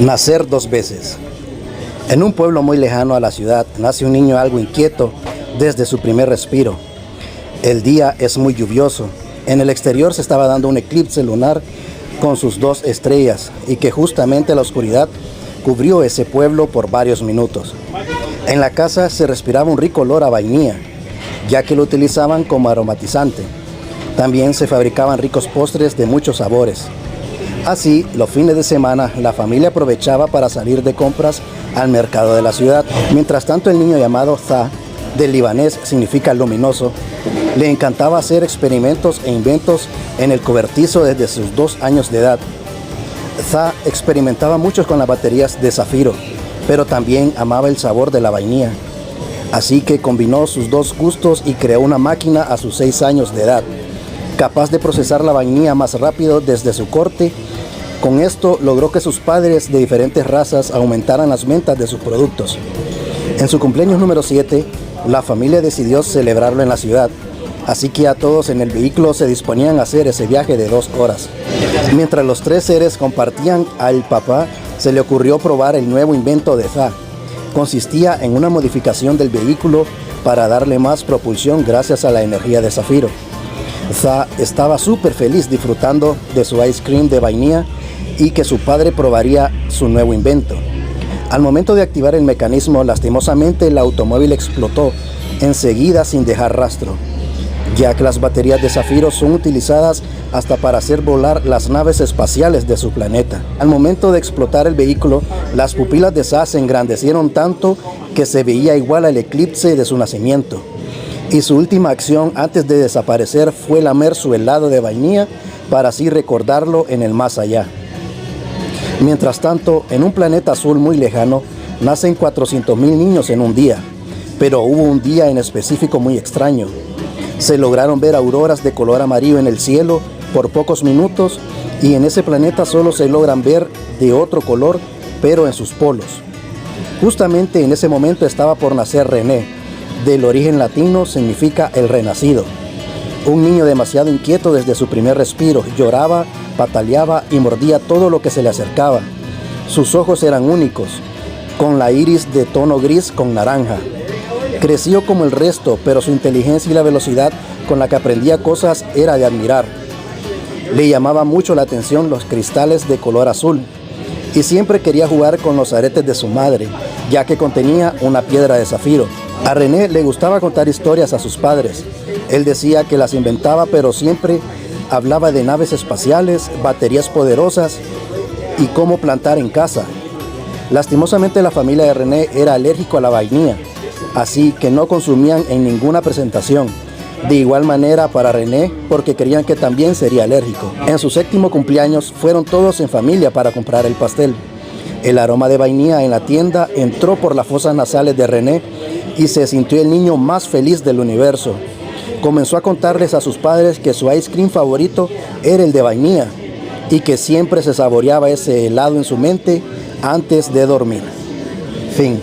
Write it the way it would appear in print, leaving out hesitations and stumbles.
Nacer dos veces. En un pueblo muy lejano a la ciudad nace un niño algo inquieto desde su primer respiro. El día es muy lluvioso. En el exterior se estaba dando un eclipse lunar con sus dos estrellas y que justamente la oscuridad cubrió ese pueblo por varios minutos. En la casa se respiraba un rico olor a vainilla, ya que lo utilizaban como aromatizante. También se fabricaban ricos postres de muchos sabores. Así, los fines de semana, la familia aprovechaba para salir de compras al mercado de la ciudad. Mientras tanto, el niño llamado Za, del libanés significa luminoso, le encantaba hacer experimentos e inventos en el cobertizo desde sus 2 años de edad. Za experimentaba mucho con las baterías de zafiro, pero también amaba el sabor de la vainilla. Así que combinó sus dos gustos y creó una máquina a sus 6 años de edad, capaz de procesar la vainilla más rápido desde su corte. Con esto logró que sus padres de diferentes razas aumentaran las ventas de sus productos. En su cumpleaños número 7, la familia decidió celebrarlo en la ciudad, así que a todos en el vehículo se disponían a hacer ese viaje de 2 horas. Mientras los 3 seres compartían, al papá se le ocurrió probar el nuevo invento de Za. Consistía en una modificación del vehículo para darle más propulsión gracias a la energía de zafiro. Za estaba súper feliz disfrutando de su ice cream de vainilla y que su padre probaría su nuevo invento. Al momento de activar el mecanismo, lastimosamente el automóvil explotó enseguida sin dejar rastro, ya que las baterías de zafiro son utilizadas hasta para hacer volar las naves espaciales de su planeta. Al momento de explotar el vehículo, las pupilas de Za se engrandecieron tanto que se veía igual al eclipse de su nacimiento. Y su última acción antes de desaparecer fue lamer su helado de vainilla para así recordarlo en el más allá. Mientras tanto, en un planeta azul muy lejano, nacen 400,000 niños en un día, pero hubo un día en específico muy extraño. Se lograron ver auroras de color amarillo en el cielo por pocos minutos y en ese planeta solo se logran ver de otro color, pero en sus polos. Justamente en ese momento estaba por nacer René. Del origen latino significa el renacido. Un niño demasiado inquieto desde su primer respiro, lloraba, pataleaba y mordía todo lo que se le acercaba. Sus ojos eran únicos, con la iris de tono gris con naranja. Creció como el resto, pero su inteligencia y la velocidad con la que aprendía cosas era de admirar. Le llamaba mucho la atención los cristales de color azul y siempre quería jugar con los aretes de su madre, ya que contenía una piedra de zafiro. A René le gustaba contar historias a sus padres. Él decía que las inventaba, pero siempre hablaba de naves espaciales, baterías poderosas y cómo plantar en casa. Lastimosamente la familia de René era alérgico a la vainilla, así que no consumían en ninguna presentación. De igual manera para René, porque creían que también sería alérgico. En su 7º cumpleaños fueron todos en familia para comprar el pastel. El aroma de vainilla en la tienda entró por las fosas nasales de René y se sintió el niño más feliz del universo. Comenzó a contarles a sus padres que su ice cream favorito era el de vainilla y que siempre se saboreaba ese helado en su mente antes de dormir. Fin.